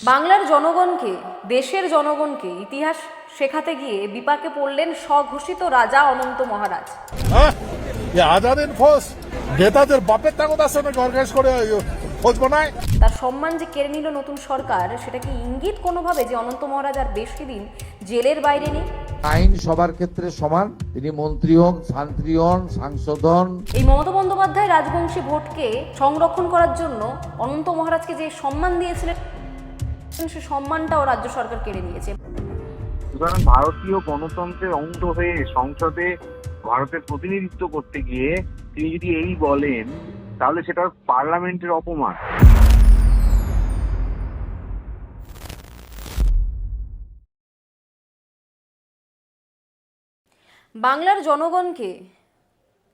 বাংলার জনগণকে, দেশের জনগণকে ইতিহাস শেখাতে গিয়ে বিপাকে পড়লেন স্বঘোষিত রাজা অনন্ত মহারাজ। হ্যাঁ, আজাদিন ফৌজ নেতাদের বাপের তাগত আছে নাকি অর্গানাইজ করে ফৌজ বানায়? তার সম্মান যে কেড়ে নিল নতুন সরকার, সেটা কি ইঙ্গিত কোনোভাবে যে অনন্ত মহারাজ আর বেশি দিন জেলের বাইরে নেই? আইন সবার ক্ষেত্রে সমান, তিনি মন্ত্রী হন, শান্তি হন, সাংসদ হন। এই মমতা বন্দ্যোপাধ্যায় রাজবংশী ভোটকে সংরক্ষণ করার জন্য অনন্ত মহারাজকে যে সম্মান দিয়েছিলেন, সে সম্মানটাও রাজ্য সরকার কেড়ে নিয়েছে। সুতরাং ভারতীয় গণতন্ত্রের অংশ হয়ে সংসদে ভারতের প্রতিনিধিত্ব করতে গিয়ে তিনি যদি এই বলেন, তাহলে সেটা পার্লামেন্টের অপমান। বাংলার জনগণকে,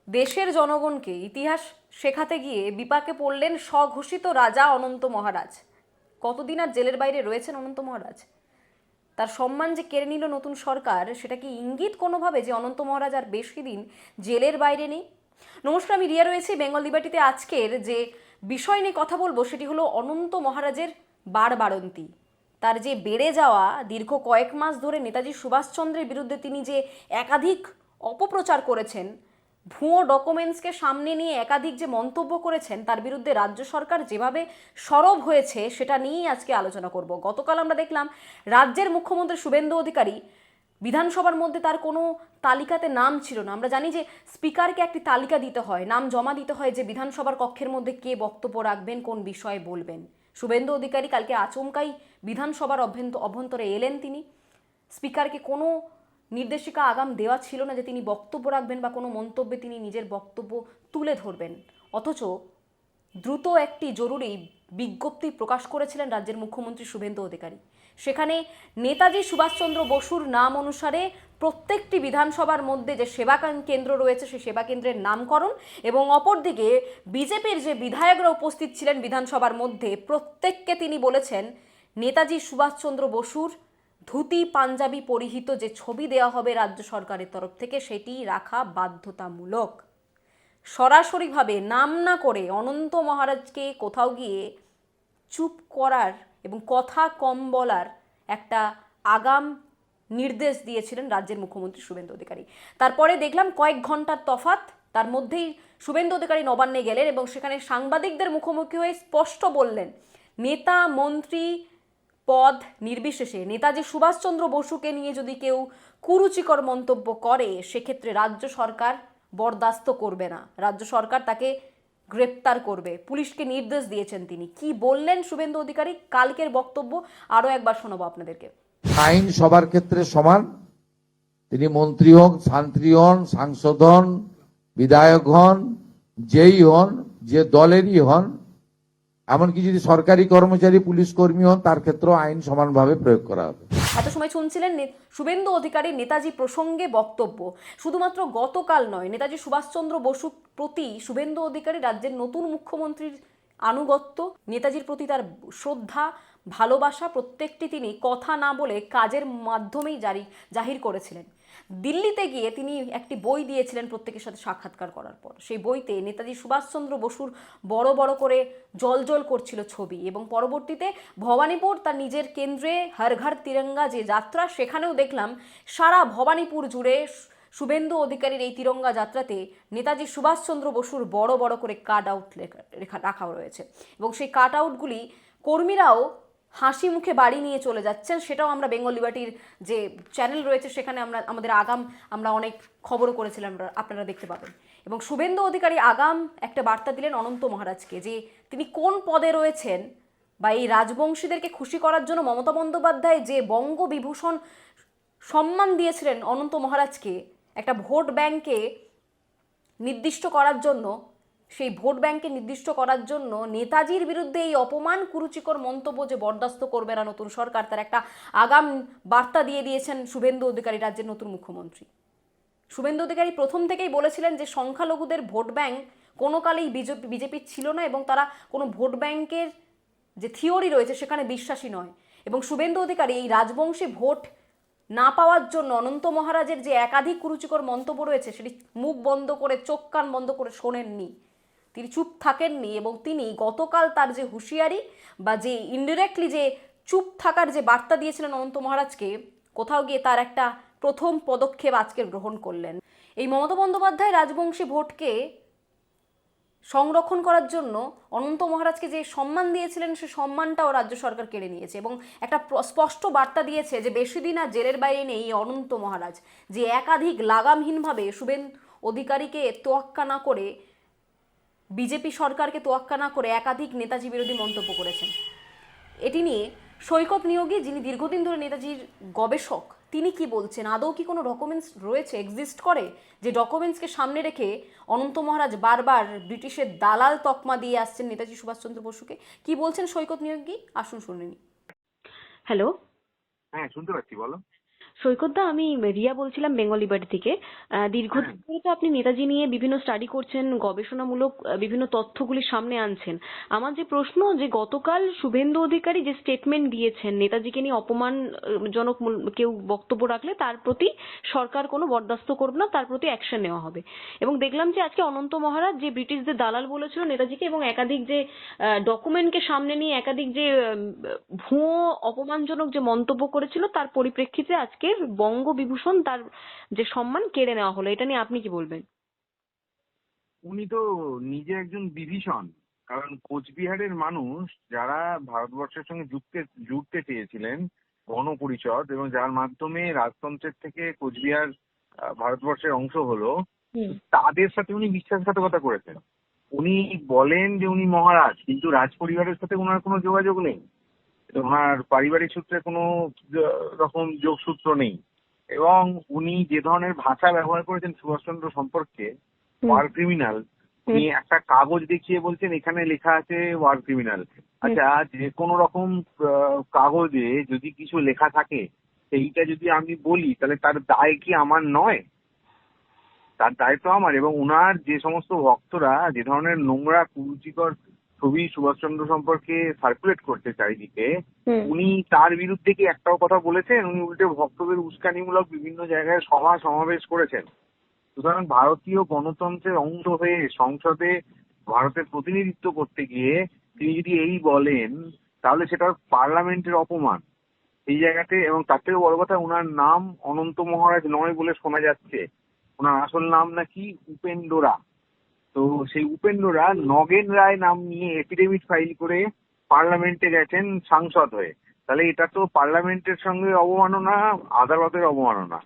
দেশের জনগণকে ইতিহাস শেখাতে গিয়ে বিপাকে পড়লেন স্বঘোষিত রাজা অনন্ত মহারাজ। কতদিন আর জেলের বাইরে রয়েছেন অনন্ত মহারাজ? তার সম্মান যে কেড়ে নিল নতুন সরকার, সেটা কি ইঙ্গিত কোনোভাবে যে অনন্ত মহারাজ আর বেশি দিন জেলের বাইরে নেই? নমস্কার, আমি রিয়া রয়েছি বেঙ্গল লিবার্টিতে। আজকের যে বিষয় নিয়ে কথা বলবো সেটি হলো অনন্ত মহারাজের বাড়বাড়ন্তি। তার যে বেড়ে যাওয়া, দীর্ঘ কয়েক মাস ধরে নেতাজি সুভাষচন্দ্রের বিরুদ্ধে তিনি যে একাধিক অপপ্রচার করেছেন, ভুয়ো ডকুমেন্টসকে সামনে নিয়ে একাধিক যে মন্তব্য করেছেন, তার বিরুদ্ধে রাজ্য সরকার যেভাবে সরব হয়েছে সেটা নিয়েই আজকে আলোচনা করব। গতকাল আমরা দেখলাম রাজ্যের মুখ্যমন্ত্রী শুভেন্দু অধিকারী বিধানসভার মধ্যে তার কোনো তালিকাতে নাম ছিল না। আমরা জানি যে স্পিকারকে একটি তালিকা দিতে হয়, নাম জমা দিতে হয় যে বিধানসভার কক্ষের মধ্যে কে বক্তব্য রাখবেন, কোন বিষয়ে বলবেন। শুভেন্দু অধিকারী কালকে আচমকাই বিধানসভার অভ্যন্তরে এলেন। তিনি স্পিকারকে কোনো নির্দেশিকা আগাম দেওয়া ছিল না যে তিনি বক্তব্য রাখবেন বা কোনো মন্তব্যে তিনি নিজের বক্তব্য তুলে ধরবেন। অথচ দ্রুত একটি জরুরি বিজ্ঞপ্তি প্রকাশ করেছিলেন রাজ্যের মুখ্যমন্ত্রী শুভেন্দু অধিকারী। সেখানে নেতাজি সুভাষচন্দ্র বসুর নাম অনুসারে প্রত্যেকটি বিধানসভার মধ্যে যে সেবা কেন্দ্র রয়েছে সেই সেবা কেন্দ্রের নামকরণ, এবং অপরদিকে বিজেপির যে বিধায়করা উপস্থিত ছিলেন বিধানসভার মধ্যে, প্রত্যেককে তিনি বলেছেন নেতাজি সুভাষচন্দ্র বসুর ধুতি পাঞ্জাবি পরিহিত যে ছবি দেওয়া হবে রাজ্য সরকারের তরফ থেকে, সেটি রাখা বাধ্যতামূলক। সরাসরিভাবে নাম না করে অনন্ত মহারাজকে কোথাও গিয়ে চুপ করার এবং কথা কম বলার একটা আগাম নির্দেশ দিয়েছিলেন রাজ্যের মুখ্যমন্ত্রী শুভেন্দু অধিকারী। তারপরে দেখলাম কয়েক ঘন্টার তফাৎ, তার মধ্যেই শুভেন্দু অধিকারী নবান্নে গেলেন এবং সেখানে সাংবাদিকদের মুখোমুখি হয়ে স্পষ্ট বললেন, নেতা মন্ত্রী পদ নির্বিশেষে নেতাজি সুভাষচন্দ্র বসুকে নিয়ে যদি কেউ কুরুচিকর মন্তব্য করে, সেক্ষেত্রে রাজ্য সরকার বরদাস্ত করবে না, রাজ্য সরকার তাকে গ্রেপ্তার করবে। পুলিশকে নির্দেশ দিয়েছেন তিনি। কি বললেন শুভেন্দু অধিকারী, কালকের বক্তব্য আরও একবার শোনাবো আপনাদেরকে। আইন সবার ক্ষেত্রে সমান, তিনি মন্ত্রী হন, শান্তি হন, সাংসদ হন, বিধায়ক হন, যেই হন, যে দলেরই হন, এমনকি যদি সরকারি কর্মচারী পুলিশ কর্মী হন, তার ক্ষেত্রেও আইন সমানভাবে প্রয়োগ করা হবে। এত সময় শুনছিলেন শুভেন্দু অধিকারীর নেতাজি প্রসঙ্গে বক্তব্য। শুধুমাত্র গতকাল নয়, নেতাজি সুভাষচন্দ্র বসুর প্রতি শুভেন্দু অধিকারী রাজ্যের নতুন মুখ্যমন্ত্রীর আনুগত্য, নেতাজির প্রতি তার শ্রদ্ধা, ভালোবাসা, প্রত্যেকটি তিনি কথা না বলে কাজের মাধ্যমেই জাহির করেছিলেন। দিল্লিতে গিয়ে তিনি একটি বই দিয়েছিলেন প্রত্যেকের সাথে সাক্ষাৎকার করার পর। সেই বইতে নেতাজি সুভাষচন্দ্র বসুর বড় বড় করে জলজল করছিল ছবি, এবং পরবর্তীতে ভবানীপুর তার নিজের কেন্দ্রে হর ঘর তিরঙ্গা যে যাত্রা, সেখানেও দেখলাম সারা ভবানীপুর জুড়ে শুভেন্দু অধিকারীর এই তিরঙ্গা যাত্রাতে নেতাজি সুভাষচন্দ্র বসুর বড় বড় করে কাট আউট রাখা রয়েছে, এবং সেই কাট আউটগুলি কর্মীরাও হাসি মুখে বাড়ি নিয়ে চলে যাচ্ছেন। সেটাও আমরা বেঙ্গল লিবার্টির যে চ্যানেল রয়েছে সেখানে আমরা অনেক খবরও করেছিলাম, আপনারা দেখতে পাবেন। এবং শুভেন্দু অধিকারী আগাম একটা বার্তা দিলেন অনন্ত মহারাজকে, যে তিনি কোন পদে রয়েছেন, বা এই রাজবংশীদেরকে খুশি করার জন্য মমতা বন্দ্যোপাধ্যায় যে বঙ্গবিভূষণ সম্মান দিয়েছিলেন অনন্ত মহারাজকে, একটা ভোট ব্যাংকে নির্দিষ্ট করার জন্য, সেই ভোট ব্যাংকে নির্দিষ্ট করার জন্য নেতাজির বিরুদ্ধে এই অপমান কুরুচিকর মন্তব্য যে বরদাস্ত করবে না নতুন সরকার, তার একটা আগাম বার্তা দিয়ে দিয়েছেন শুভেন্দু অধিকারী, রাজ্যের নতুন মুখ্যমন্ত্রী। শুভেন্দু অধিকারী প্রথম থেকেই বলেছিলেন যে সংখ্যালঘুদের ভোট ব্যাংক কোনো কালেই বিজেপির ছিল না, এবং তারা কোনো ভোট ব্যাংকের যে থিওরি রয়েছে সেখানে বিশ্বাসী নয়। এবং শুভেন্দু অধিকারী এই রাজবংশী ভোট না পাওয়ার জন্য অনন্ত মহারাজের যে একাধিক কুরুচিকর মন্তব্য রয়েছে সেটি মুখ বন্ধ করে, চোখ কান বন্ধ করে শোনেননি, তিনি চুপ থাকেননি। এবং তিনি গতকাল তার যে হুঁশিয়ারি বা যে ইনডিরেক্টলি যে চুপ থাকার যে বার্তা দিয়েছিলেন অনন্ত মহারাজকে, কোথাও গিয়ে তার একটা প্রথম পদক্ষেপ আজকে গ্রহণ করলেন। এই মমতা বন্দ্যোপাধ্যায় রাজবংশী ভোটকে সংরক্ষণ করার জন্য অনন্ত মহারাজকে যে সম্মান দিয়েছিলেন, সেই সম্মানটাও রাজ্য সরকার কেড়ে নিয়েছে এবং একটা স্পষ্ট বার্তা দিয়েছে যে বেশি দিন আর জেলের বাইরে নেই অনন্ত মহারাজ, যে একাধিক লাগামহীনভাবে শুভেন্দু অধিকারীকে তোয়াক্কা না করে, বিজেপি সরকারকে তোয়াক্কা না করে একাধিক নেতাজি বিরোধী মন্তব্য করেছেন। এটি নিয়ে সৈকত নিয়োগী, যিনি দীর্ঘদিন ধরে নেতাজির গবেষক, তিনি কি বলছেন? আদৌ কি কোনো ডকুমেন্টস রয়েছে, এক্সিস্ট করে, যে ডকুমেন্টসকে সামনে রেখে অনন্ত মহারাজ বারবার ব্রিটিশের দালাল তকমা দিয়ে আসছেন নেতাজি সুভাষচন্দ্র বসুকে? কি বলছেন সৈকত নিয়োগী, আসুন শুনে নিই। হ্যালো, হ্যাঁ, শুনতে পাচ্ছি, বলো। সৈকতদা, আমি রিয়া বলছিলাম বেঙ্গলি বাড়ি থেকে। দীর্ঘদিন ধরে তো আপনি নেতাজি নিয়ে বিভিন্ন স্টাডি করছেন, গবেষণামূলক বিভিন্ন তথ্যগুলি সামনে আনছেন। আমার যে প্রশ্ন, যে গতকাল শুভেন্দু অধিকারী যে স্টেটমেন্ট দিয়েছেন, নেতাজিকে নিয়ে অপমানজনক কেউ বক্তব্য রাখলে তার প্রতি সরকার কোনো বরদাস্ত করবে না, তার প্রতি অ্যাকশন নেওয়া হবে। এবং দেখলাম যে আজকে অনন্ত মহারাজ যে ব্রিটিশদের দালাল বলেছিল নেতাজিকে, এবং একাধিক যে ডকুমেন্টকে সামনে নিয়ে একাধিক যে ভুয়ো অপমানজনক যে মন্তব্য করেছিল, তার পরিপ্রেক্ষিতে আজকে বঙ্গবিভূষণ, তার যে সম্মান কেড়ে নেওয়া হলো। এটা নিয়ে আপনি কি বলবেন? উনি তো নিজে একজন বিভীষণ। কারণ কোচবিহারের মানুষ যারা ভারতবর্ষের সঙ্গে জুড়তে চেয়েছিলেন গণপরিষদ, এবং যার মাধ্যমে রাজতন্ত্রের থেকে কোচবিহার ভারতবর্ষের অংশ হলো, তাদের সাথে উনি বিশ্বাসঘাতকতা করেছেন। উনি বলেন যে উনি মহারাজ, কিন্তু রাজ পরিবারের সাথে ওনার কোনো যোগাযোগ নেই, ওনার পারিবারিক সূত্রে কোনো রকম যোগসূত্র নেই। এবং উনি যে ধরনের ভাষা ব্যবহার করেছেন সুভাষচন্দ্র সম্পর্কে, ওয়ার ক্রিমিনাল, উনি একটা কাগজ দেখিয়ে বলছেন এখানে লেখা আছে ওয়ার ক্রিমিনাল। আচ্ছা, যে কোনো রকম কাগজে যদি কিছু লেখা থাকে, সেইটা যদি আমি বলি, তাহলে তার দায় কি আমার নয়? তার দায়িত্ব আমার। এবং উনার যে সমস্ত ভক্তরা যে ধরনের নোংরা কুরুচিকর ছবি সুভাষচন্দ্র সম্পর্কে সার্কুলেট করছে চারিদিকে, উনি তার বিরুদ্ধে কি একটাও কথা বলেছেন? উনি উল্টে ভক্তদের উস্কানিমূলক বিভিন্ন জায়গায় সমাবেশ করেছেন। সুতরাং ভারতীয় গণতন্ত্রের অংশ হয়ে সংসদে ভারতের প্রতিনিধিত্ব করতে গিয়ে তিনি যদি এই বলেন, তাহলে সেটা পার্লামেন্টের অপমান এই জায়গাতে। এবং তার থেকে বড় কথা, ওনার নাম অনন্ত মহারাজ নয় বলে শোনা যাচ্ছে। ওনার আসল নাম নাকি উপেন্দ্রা। তো সেই উপেন্দ্রা নগেন রায় নাম নিয়ে এফিডেভিট ফাইল করে পার্লামেন্টে গেছেন সাংসদ হয়ে। তাহলে এটা তো পার্লামেন্টের সঙ্গে অবমাননা, আদালতের অবমাননা।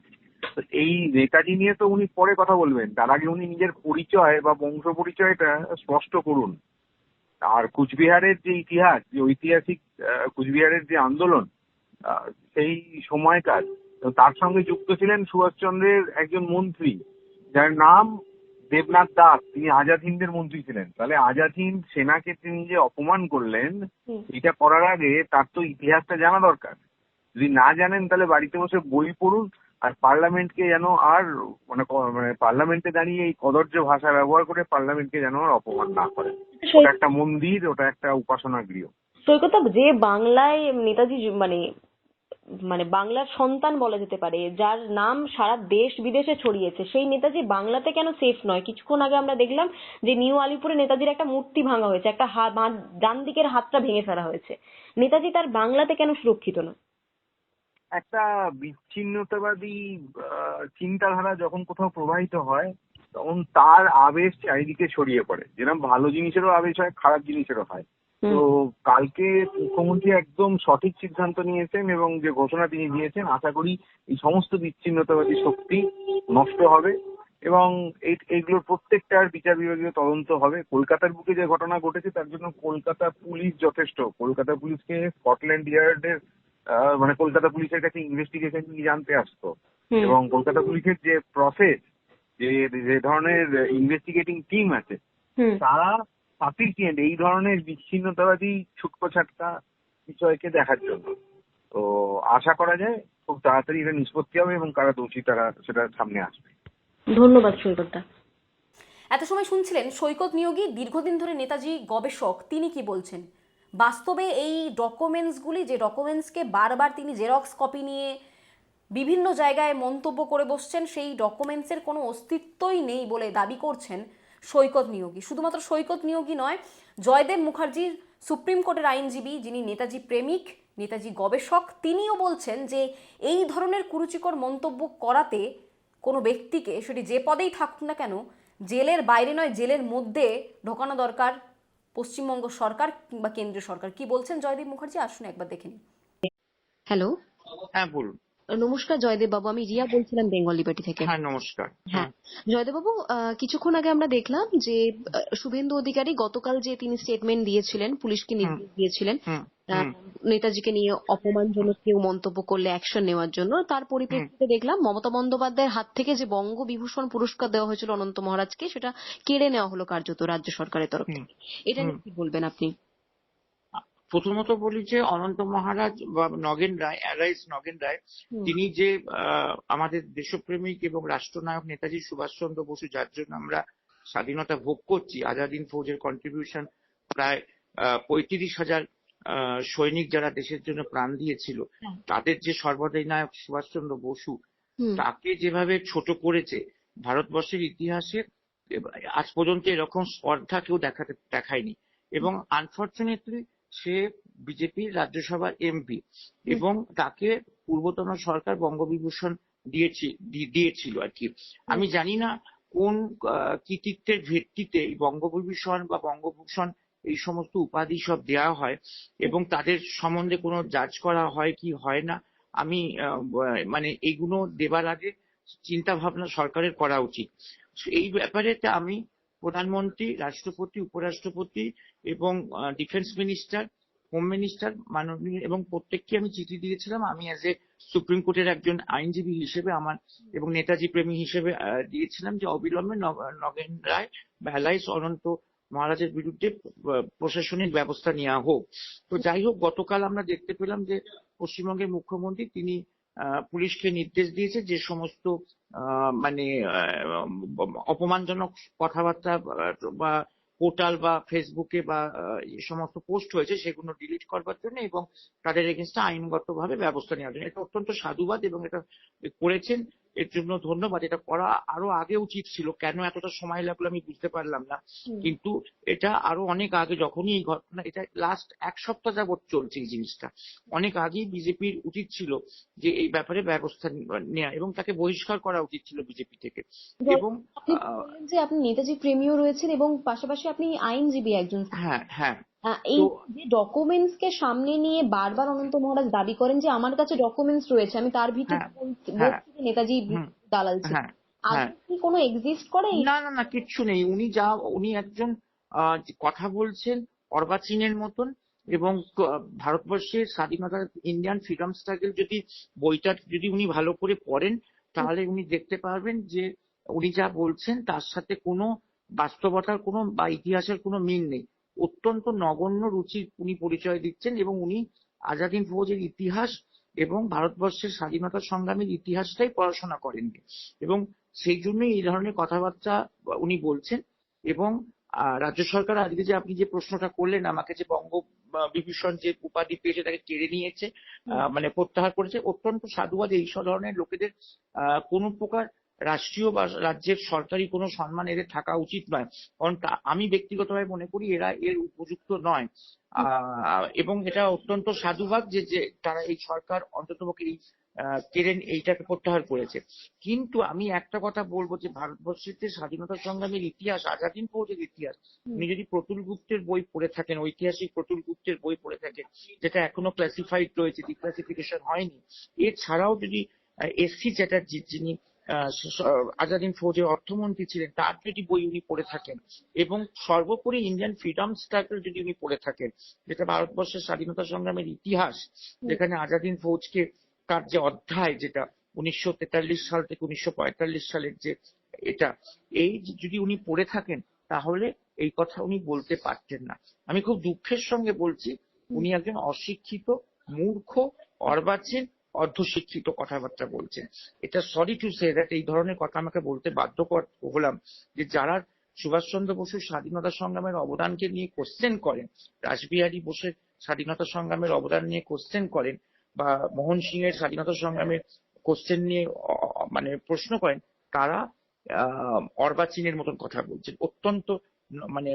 তো এই নেতাজি নিয়ে তো উনি পরে কথা বলবেন, তার আগে উনি নিজের পরিচয় বা বংশ পরিচয়টা স্পষ্ট করুন। আর কুচবিহারের যে ইতিহাস, যে ঐতিহাসিক কুচবিহারের যে আন্দোলন, সেই সময়কার, তার সঙ্গে যুক্ত ছিলেন সুভাষচন্দ্রের একজন মন্ত্রী যার নাম দেবনাথ দাস। তিনি আজাদ হিন্দের মন্ত্রী ছিলেন। তাহলে আজাদ হিন্দ সেনাকে তিনি যে অপমান করলেন, এটা করার আগে তার তো ইতিহাসটা জানা দরকার। যদি না জানেন, তাহলে বাড়িতে বসে বই পড়ুন, আর পার্লামেন্টকে যেন আর মানে পার্লামেন্টে দাঁড়িয়ে এই কদর্য ভাষা ব্যবহার করে পার্লামেন্টকে যেন আর অপমান না করেন। ওটা একটা মন্দির, ওটা একটা উপাসনা গৃহ। সৈকত, যে বাংলায় নেতাজি মানে মানে বাংলার সন্তান বলা যেতে পারে, যার নাম সারা দেশ বিদেশে ছড়িয়েছে, সেই নেতাজি বাংলাতে কেন সেফ নয়? কিছুক্ষণ আগে আমরা দেখলাম যে নিউ আলিপুরে নেতাজির একটা মূর্তি ভাঙা হয়েছে, একটা ডান দিকের হাতটা ভেঙে ফেলা হয়েছে। নেতাজি তার বাংলাতে কেন সুরক্ষিত না? একটা বিচ্ছিন্নতাবাদী চিন্তাধারা যখন কোথাও প্রবাহিত হয়, তখন তার আবেশ চারিদিকে ছড়িয়ে পড়ে। যেরকম ভালো জিনিসেরও আবেশ হয়, খারাপ জিনিসেরও হয়। তো কালকে মুখ্যমন্ত্রী একদম সঠিক সিদ্ধান্ত নিয়েছেন, এবং যে ঘোষণা তিনি দিয়েছেন, আশা করি এই সমস্ত বিচ্ছিন্নতাবাদী শক্তি নষ্ট হবে এবং এইগুলোর প্রত্যেকটার বিচার বিভাগীয় তদন্ত হবে। কলকাতার বুকে যে ঘটনা ঘটেছে, তার জন্য কলকাতা পুলিশ যথেষ্ট। কলকাতা পুলিশকে স্কটল্যান্ড ইয়ার্ডের মানে কলকাতা পুলিশের কাছে ইনভেস্টিগেশন নিয়ে জানতে আসতো, এবং কলকাতা পুলিশের যে প্রসেস, যে ধরনের ইনভেস্টিগেটিং টিম আছে, তারা সাফিসিয়েন্ট এই ধরনের বিচ্ছিন্নতাবাদী ছুটকো ছাটকা বিষয়কে দেখার জন্য। তো আশা করা যায় খুব তাড়াতাড়ি এটা নিষ্পত্তি হবে এবং কারা দোষী তারা সেটা সামনে আসবে। ধন্যবাদ সৈকতদা। এত সময় শুনছিলেন সৈকত নিয়োগী, দীর্ঘদিন ধরে নেতাজি গবেষক। তিনি কি বলছেন? বাস্তবে এই ডকুমেন্টসগুলি, যে ডকুমেন্টসকে বারবার তিনি জেরক্স কপি নিয়ে বিভিন্ন জায়গায় মন্তব্য করে বসছেন, সেই ডকুমেন্টসের কোনো অস্তিত্বই নেই বলে দাবি করছেন সৈকত নিয়োগী। শুধুমাত্র সৈকত নিয়োগী নয়, জয়দেব মুখার্জি, সুপ্রিম কোর্টের আইনজীবী, যিনি নেতাজি প্রেমিক, নেতাজি গবেষক, তিনিও বলছেন যে এই ধরনের কুরুচিকর মন্তব্য করাতে কোনো ব্যক্তিকে, সেটি যে পদেই থাকুক না কেন, জেলের বাইরে নয় জেলের মধ্যে ঢোকানো দরকার পশ্চিমবঙ্গ সরকার কিংবা কেন্দ্রীয় সরকার। কি বলছেন জয়দীপ মুখার্জি, আসুন একবার দেখে নিন। হ্যালো, হ্যাঁ বলুন। নমস্কার জয়দেব বাবু, আমি রিয়া বলছিলাম বেঙ্গল লিবার্টি থেকে। হ্যাঁ নমস্কার। হ্যাঁ জয়দেব বাবু, কিছুক্ষণ আগে আমরা দেখলাম যে শুভেন্দু অধিকারী গতকাল যে তিনি স্টেটমেন্ট দিয়েছিলেন, পুলিশকে নির্দেশ দিয়েছিলেন হুম নেতাজিকে নিয়ে অপমানজনক কেউ মন্তব্য করলে অ্যাকশন নেওয়ার জন্য, তার পরিপ্রেক্ষিতে দেখলাম মমতা বন্দ্যোপাধ্যায়ের হাত থেকে যে বঙ্গবিভূষণ পুরস্কার দেওয়া হয়েছিল অনন্ত মহারাজকে, সেটা কেড়ে নেওয়া হলো কার্যত রাজ্য সরকারের তরফ থেকে। এটা নিয়ে কি বলবেন আপনি? প্রথমত বলি যে অনন্ত মহারাজ বা নগেন রায়, অ্যারাইস নগেন রায়, তিনি যে আমাদের দেশপ্রেমিক এবং রাষ্ট্রনায়ক নেতাজি সুভাষচন্দ্র বসু, যার জন্য আমরা স্বাধীনতা ভোগ করছি, আজাদ হিন্দ ফৌজের কন্ট্রিবিউশন প্রায় 35,000 সৈনিক যারা দেশের জন্য প্রাণ দিয়েছিল, তাদের যে সর্বাধিনায়ক সুভাষচন্দ্র বসু, তাকে যেভাবে ছোট করেছে ভারতবর্ষের ইতিহাসে আজ পর্যন্ত এরকম স্পর্ধা কেউ দেখায়নি। এবং আনফর্চুনেটলি সে বিজেপির রাজ্যসভার এমপি, এবং তাকে পূর্বতন সরকার বঙ্গবিভূষণ দিয়েছিল আর কি। আমি জানি না কোন কৃতিত্বের ভিত্তিতে এই বঙ্গবিভূষণ বা বঙ্গভূষণ এই সমস্ত উপাধি সব দেওয়া হয়, এবং তাদের সম্বন্ধে কোনো জাজ করা হয় কি হয় না। আমি মানে এইগুলো দেবার আগে চিন্তা ভাবনা সরকারের করা উচিত। এই ব্যাপারে আমি প্রধানমন্ত্রী, রাষ্ট্রপতি, উপরাষ্ট্রপতি এবং ডিফেন্স মিনিস্টার, হোম মিনিস্টার মাননীয় এবং প্রত্যেককে আমি চিঠি দিয়েছিলাম। আমি অ্যাজ এ সুপ্রিম কোর্টের একজন আইনজীবী হিসেবে আমার এবং নেতাজি প্রেমী হিসেবে দিয়েছিলাম যে অবিলম্বে নগেন রায় বা অ্যালাইস অনন্ত মহারাজের বিরুদ্ধে প্রশাসনিক ব্যবস্থা নেওয়া হোক। তো যাই হোক, গতকাল আমরা দেখতে পেলাম যে পশ্চিমবঙ্গের মুখ্যমন্ত্রী তিনি পুলিশকে নির্দেশ দিয়েছে যে সমস্ত মানে অপমানজনক কথাবার্তা বা পোর্টাল বা ফেসবুকে বা এই সমস্ত পোস্ট হয়েছে সেগুলো ডিলিট করবার জন্য এবং তাদের এগেনস্টে আইনগতভাবে ব্যবস্থা নেওয়ার জন্য। এটা অত্যন্ত সাধুবাদ এবং এটা করেছেন, এর জন্য ধন্যবাদ। এটা করা আরো আগে উচিত ছিল, কেন এতটা সময় লাগলো আমি বুঝতে পারলাম না। কিন্তু এটা আরো অনেক আগে, যখনই এই ঘটনা, এটা লাস্ট এক সপ্তাহ যাবৎ চলছে এই জিনিসটা, অনেক আগেই বিজেপির উচিত ছিল যে এই ব্যাপারে ব্যবস্থা নেওয়া এবং তাকে বহিষ্কার করা উচিত ছিল বিজেপি থেকে। এবং যে আপনি নেতাজি প্রেমীও রয়েছেন এবং পাশাপাশি আপনি আইনজীবী একজন। হ্যাঁ হ্যাঁ, এই যে ডকুমেন্টস কে সামনে নিয়ে বারবার অনন্ত মহারাজ দাবি করেন যে আমার কাছে ডকুমেন্টস রয়েছে, আমি তার ভিত্তিতে বলছি যে নেতাজি দালাল ছিলেন, আদৌ কি কোনো এক্সিস্ট করে? না না না, কিচ্ছু নেই। উনি একজন কথা বলছেন অর্বাচীনের মতন। এবং ভারতবর্ষের স্বাধীনতা, ইন্ডিয়ান ফ্রিডম স্ট্রাগল যদি বইটা যদি উনি ভালো করে পড়েন, তাহলে উনি দেখতে পারবেন যে উনি যা বলছেন তার সাথে কোনো বাস্তবতার কোনো বা ইতিহাসের কোনো মিল নেই। অত্যন্ত নগণ্য রুচি উনি পরিচয় দিচ্ছেন এবং উনি আজাদ হিন্দ ফৌজের ইতিহাস এবং ভারতবর্ষের স্বাধীনতা সংগ্রামের ইতিহাসটাই পড়াশোনা করেননি, এবং সেই জন্যই এই ধরনের কথাবার্তা উনি বলছেন। এবং রাজ্য সরকার আজকে যে আপনি যে প্রশ্নটা করলেন আমাকে, যে বঙ্গবিভূষণ যে উপাধি পেয়েছে তাকে কেড়ে নিয়েছে, মানে প্রত্যাহার করেছে, অত্যন্ত সাধুবাদ। এই সব ধরনের লোকেদের কোনো প্রকার রাষ্ট্রীয় বা রাজ্যের সরকারি কোনো সম্মান এদের থাকা উচিত নয়, কারণ আমি ব্যক্তিগতভাবে মনে করি এরা এর উপযুক্ত নয়। এবং এটা অত্যন্ত সাধুবাদ যে তারা এই সরকার অন্ততপক্ষে এই এইটাকে প্রত্যাহার করেছে। কিন্তু আমি একটা কথা বলবো যে ভারতবর্ষের যে স্বাধীনতা সংগ্রামের ইতিহাস, আজাদ হিন্দ ফৌজের ইতিহাস, উনি যদি প্রতুল গুপ্তের বই পড়ে থাকেন, ঐতিহাসিক প্রতুল গুপ্তের বই পড়ে থাকেন, যেটা এখনো ক্লাসিফাইড রয়েছে, ডিক্লাসিফিকেশন হয়নি, এছাড়াও যদি এসসি চ্যাটার্জি, যিনি আজাদ হিন্দ ফৌজের অর্থমন্ত্রী ছিলেন, তার যদি বই উনি পড়ে থাকেন, এবং সর্বোপরি ইন্ডিয়ান ফ্রিডম স্ট্রাগল যদি উনি পড়ে থাকেন, যেটা ভারতবর্ষের স্বাধীনতা সংগ্রামের ইতিহাস, যেখানে আজাদ হিন্দ ফৌজকে তার যে অধ্যায়, যেটা 1943 সাল থেকে 1945 সালের যে এটা, এই যদি উনি পড়ে থাকেন তাহলে এই কথা উনি বলতে পারতেন না। আমি খুব দুঃখের সঙ্গে বলছি, উনি একজন অশিক্ষিত, মূর্খ, অর্বাচীন, অর্ধশিক্ষিত কথাবার্তা বলছেন। এটা সরি টু সে দ্যাট এই ধরনের কথা আমাকে বলতে বাধ্য হলাম, যে যারা সুভাষচন্দ্র বসুর স্বাধীনতা সংগ্রামের অবদানকে নিয়ে কোশ্চেন করেন, রাসবিহারী বোসের স্বাধীনতা সংগ্রামের অবদান নিয়ে কোশ্চেন করেন, বা মোহন সিং এর স্বাধীনতা সংগ্রামের কোশ্চেন নিয়ে মানে প্রশ্ন করেন, তারা অর্বাচীনের মতন কথা বলছেন। অত্যন্ত মানে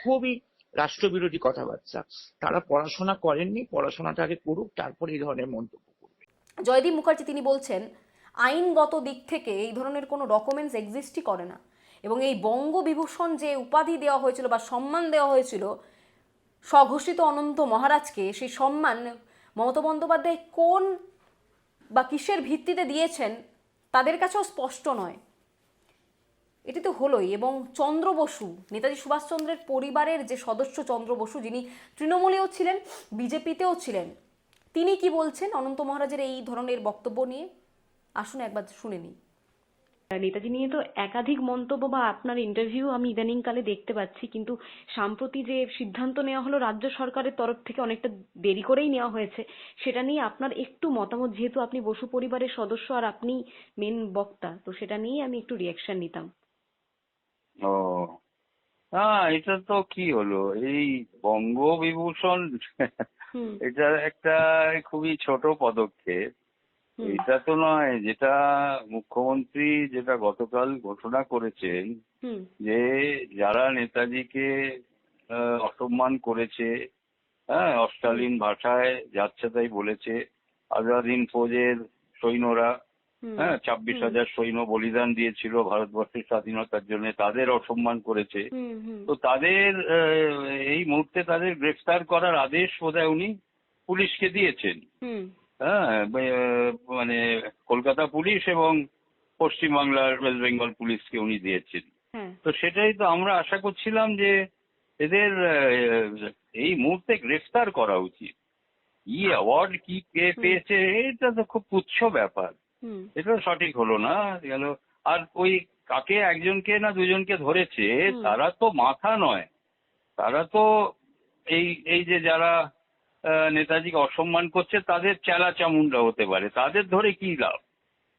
খুবই রাষ্ট্রবিরোধী কথাবার্তা। তারা পড়াশোনা করেননি, পড়াশোনাটা আগে করুক, তারপর এই ধরনের মন্তব্য করবে। জয়দীপ মুখার্জি তিনি বলছেন আইনগত দিক থেকে এই ধরনের কোনো ডকুমেন্টস এক্সিস্টই করে না, এবং এই বঙ্গবিভূষণ যে উপাধি দেওয়া হয়েছিল বা সম্মান দেওয়া হয়েছিল স্বঘোষিত অনন্ত মহারাজকে, সেই সম্মান মমতা বন্দ্যোপাধ্যায় কোন বা কিসের ভিত্তিতে দিয়েছেন তাদের কাছেও স্পষ্ট নয়। এটি তো হলোই। এবং চন্দ্র বসু, নেতাজি সুভাষচন্দ্রের পরিবারের যে সদস্য চন্দ্র বসু, যিনি তৃণমূলেও ছিলেন বিজেপিতেও ছিলেন, তিনি কি বলছেন অনন্ত মহারাজের এই ধরনের বক্তব্য নিয়ে? আসুন একবার শুনে নিই। নেতাজি নিয়ে তো একাধিক মন্তব্য বা আপনার ইন্টারভিউ আমি ইদানিং কালে দেখতে পাচ্ছি, কিন্তু সম্প্রতি যে সিদ্ধান্ত নেওয়া হলো রাজ্য সরকারের তরফ থেকে, অনেকটা দেরি করেই নেওয়া হয়েছে, সেটা নিয়ে আপনার একটু মতামত, যেহেতু আপনি বসু পরিবারের সদস্য আর আপনি মেন বক্তা, তো সেটা নিয়ে আমি একটু রিয়াকশন নিতাম। ও না, এটা তো কি হলো, এই বঙ্গবিভূষণ হুম এটা একটা খুবই ছোট পদক্ষেপ। হুম এটা তো নয় যেটা মুখ্যমন্ত্রী যেটা গতকাল ঘোষণা করেছেন, হুম যে যারা নেতাজিকে অসম্মান করেছে, হ্যাঁ, অশালীন ভাষায় যাচ্ছে তাই বলেছে, আজাদ হিন্দ ফৌজের সৈন্যরা, হুম হ্যাঁ, 26,000 সৈন্য বলিদান দিয়েছিল ভারতবর্ষের স্বাধীনতার জন্য, তাদের অসম্মান করেছে। হুম হুম তো তাদের এই মুহূর্তে তাদের গ্রেফতার করার আদেশ বোধহয় উনি পুলিশকে দিয়েছেন। হুম হ্যাঁ, মানে কলকাতা পুলিশ এবং পশ্চিমবাংলার ওয়েস্ট বেঙ্গল পুলিশকে উনি দিয়েছেন। হ্যাঁ তো সেটাই তো আমরা আশা করছিলাম যে এদের এই মুহূর্তে গ্রেফতার করা উচিত। কি অ্যাওয়ার্ড কি কে পেয়েছে এটা তো খুব তুচ্ছ ব্যাপার, হুম এটা সঠিক হলো না গেল। আর ওই কাকে একজনকে না দুজনকে ধরেছে, তারা তো মাথা নয়, তারা তো এই এই যে যারা নেতাজিকে অসম্মান করছে তাদের চেলা চামুন্ডা হতে পারে, তাদের ধরে কি লাভ?